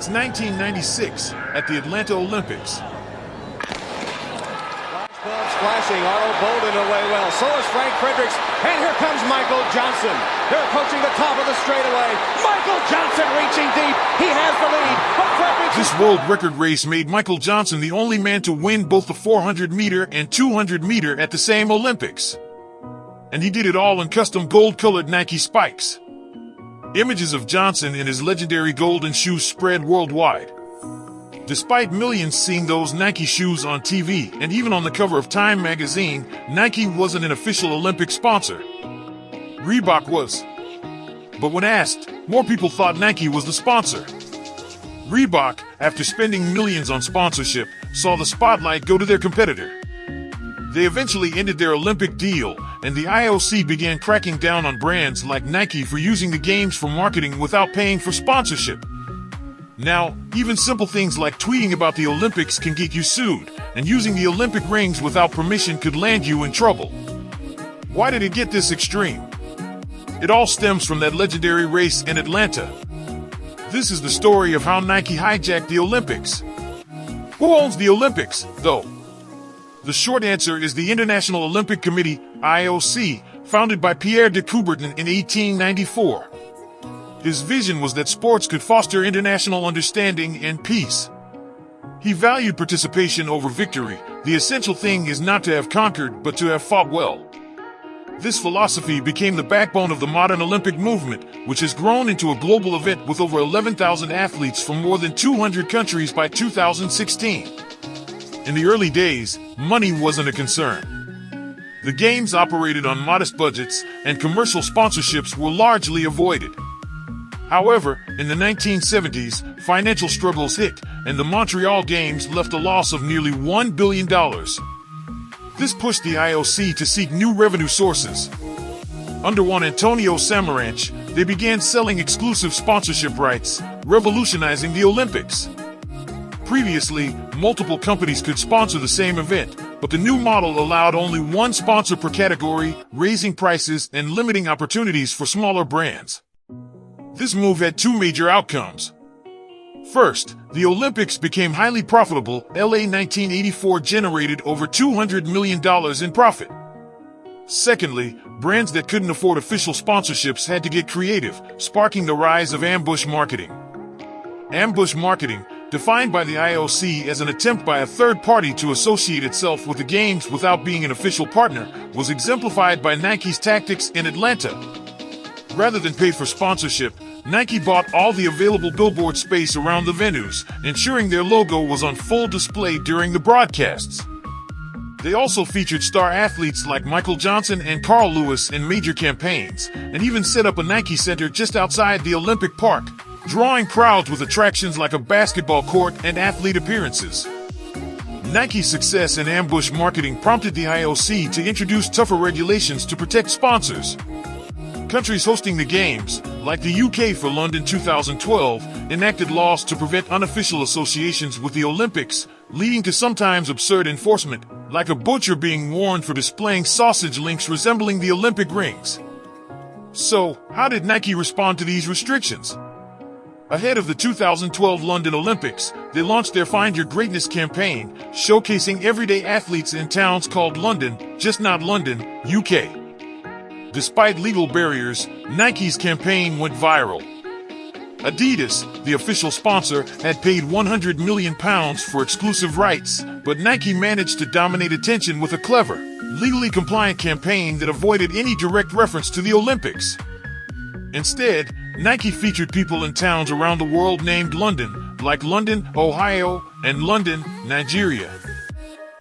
It's 1996 at the Atlanta Olympics. Gloves flashing, Arnold Bolden away well. So is Frank Fredericks, and here comes Michael Johnson. They're approaching the top of the straightaway. Michael Johnson reaching deep. He has the lead, but Fredericks... This world record race made Michael Johnson the only man to win both the 400-meter and 200-meter at the same Olympics. And he did it all in custom gold-colored Nike spikes. Images of Johnson in his legendary golden shoes spread worldwide. Despite millions seeing those Nike shoes on TV and even on the cover of Time magazine, Nike wasn't an official Olympic sponsor. Reebok was. But when asked, more people thought Nike was the sponsor. Reebok, after spending millions on sponsorship, saw the spotlight go to their competitor. They eventually ended their Olympic deal, and the IOC began cracking down on brands like Nike for using the games for marketing without paying for sponsorship. Now, even simple things like tweeting about the Olympics can get you sued, and using the Olympic rings without permission could land you in trouble. Why did it get this extreme? It all stems from that legendary race in Atlanta. This is the story of how Nike hijacked the Olympics. Who owns the Olympics, though? The short answer is the International Olympic Committee, IOC, founded by Pierre de Coubertin in 1894. His vision was that sports could foster international understanding and peace. He valued participation over victory. The essential thing is not to have conquered, but to have fought well. This philosophy became the backbone of the modern Olympic movement, which has grown into a global event with over 11,000 athletes from more than 200 countries by 2016. In the early days, money wasn't a concern. The games operated on modest budgets, and commercial sponsorships were largely avoided. However, in the 1970s, financial struggles hit, and the Montreal Games left a loss of nearly $1 billion. This pushed the IOC to seek new revenue sources. Under one Antonio Samaranch, they began selling exclusive sponsorship rights, revolutionizing the Olympics. Previously, multiple companies could sponsor the same event, but the new model allowed only one sponsor per category, raising prices and limiting opportunities for smaller brands. This move had two major outcomes. First, the Olympics became highly profitable. LA 1984 generated over $200 million in profit. Secondly, brands that couldn't afford official sponsorships had to get creative, sparking the rise of ambush marketing. Ambush marketing, defined by the IOC as an attempt by a third party to associate itself with the games without being an official partner, was exemplified by Nike's tactics in Atlanta. Rather than pay for sponsorship, Nike bought all the available billboard space around the venues, ensuring their logo was on full display during the broadcasts. They also featured star athletes like Michael Johnson and Carl Lewis in major campaigns, and even set up a Nike Center just outside the Olympic Park, drawing crowds with attractions like a basketball court and athlete appearances. Nike's success in ambush marketing prompted the IOC to introduce tougher regulations to protect sponsors. Countries hosting the games, like the UK for London 2012, enacted laws to prevent unofficial associations with the Olympics, leading to sometimes absurd enforcement, like a butcher being warned for displaying sausage links resembling the Olympic rings. So, how did Nike respond to these restrictions? Ahead of the 2012 London Olympics, they launched their Find Your Greatness campaign, showcasing everyday athletes in towns called London, just not London, UK. Despite legal barriers, Nike's campaign went viral. Adidas, the official sponsor, had paid £100 million for exclusive rights, but Nike managed to dominate attention with a clever, legally compliant campaign that avoided any direct reference to the Olympics. Instead, Nike featured people in towns around the world named London, like London, Ohio, and London, Nigeria.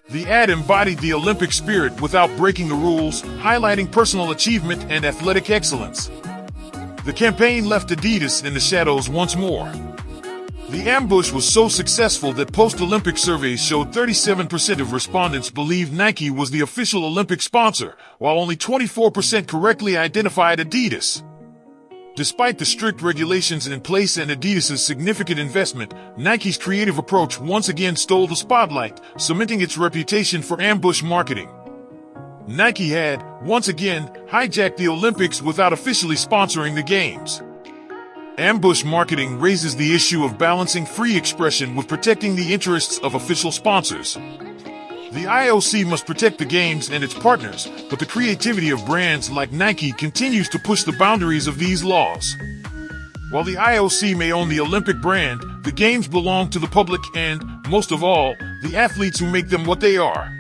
The ad embodied the Olympic spirit without breaking the rules, highlighting personal achievement and athletic excellence. The campaign left Adidas in the shadows once more. The ambush was so successful that post-Olympic surveys showed 37% of respondents believed Nike was the official Olympic sponsor, while only 24% correctly identified Adidas. Despite the strict regulations in place and Adidas's significant investment, Nike's creative approach once again stole the spotlight, cementing its reputation for ambush marketing. Nike had, once again, hijacked the Olympics without officially sponsoring the games. Ambush marketing raises the issue of balancing free expression with protecting the interests of official sponsors. The IOC must protect the games and its partners, but the creativity of brands like Nike continues to push the boundaries of these laws. While the IOC may own the Olympic brand, the games belong to the public and, most of all, the athletes who make them what they are.